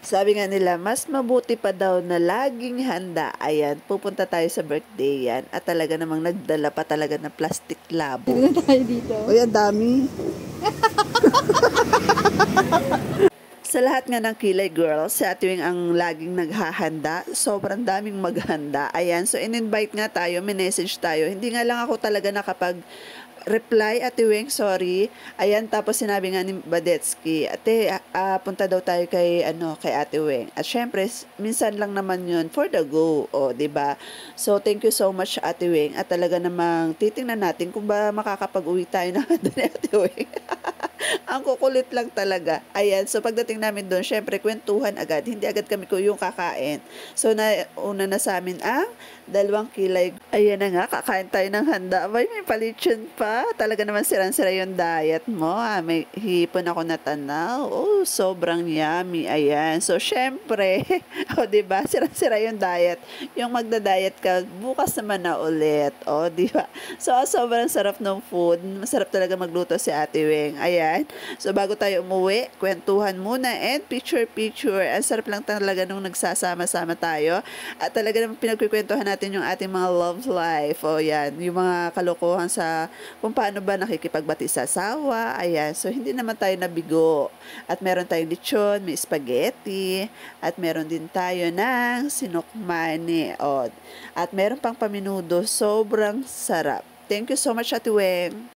Sabi nga nila, mas mabuti pa daw na laging handa. Ayan, pupunta tayo sa birthday yan. At talaga namang nagdala pa talaga ng plastic labo. Tignan tayo dito. Uy, ang dami. Sa lahat nga ng Kilay Girls, si Ate Wing ang laging naghahanda. Sobrang daming maghanda. Ayan, so in-invite nga tayo, minessage tayo. Hindi nga lang ako talaga reply, Ate Wing, sorry. Ayan, tapos sinabi nga ni Badetsky, Ate, punta daw tayo kay Ate Wing. At syempre, minsan lang naman yun for the go, o, ba diba? So, thank you so much, Ate Wing. At talaga namang titingnan natin kung ba makakapag-uwi tayo na ni Ate Wing. Ang kukulit lang talaga. Ayan, so pagdating namin doon, syempre kwentuhan agad. Hindi agad kami yung kakain. So, una na sa amin ang 2 kilay. Ayan na nga, kakain tayo ng handa. May palitsyon pa. Talaga naman sirang-sira yung diet mo. May hipon ako natanaw. Oh, sobrang yummy. Ayan. So, syempre, o, diba, sirang-sira yung diet. Yung magda-diet ka, bukas naman na ulit. O, diba? So, sobrang sarap ng food. Masarap talaga magluto si Ate Wing. Ayan. So, bago tayo umuwi, kwentuhan muna and picture-picture. Ang sarap lang talaga nung nagsasama-sama tayo. At talaga naman pinagkikwentuhan natin yung ating mga love life. O, yan. Yung mga kalokohan sa kung paano ba nakikipagbati sa asawa. Ayan. So, hindi naman tayo nabigo. At meron tayong lechon, may spaghetti. At meron din tayo ng sinukmani. O, at meron pang paminudo. Sobrang sarap. Thank you so much, Ate Weng.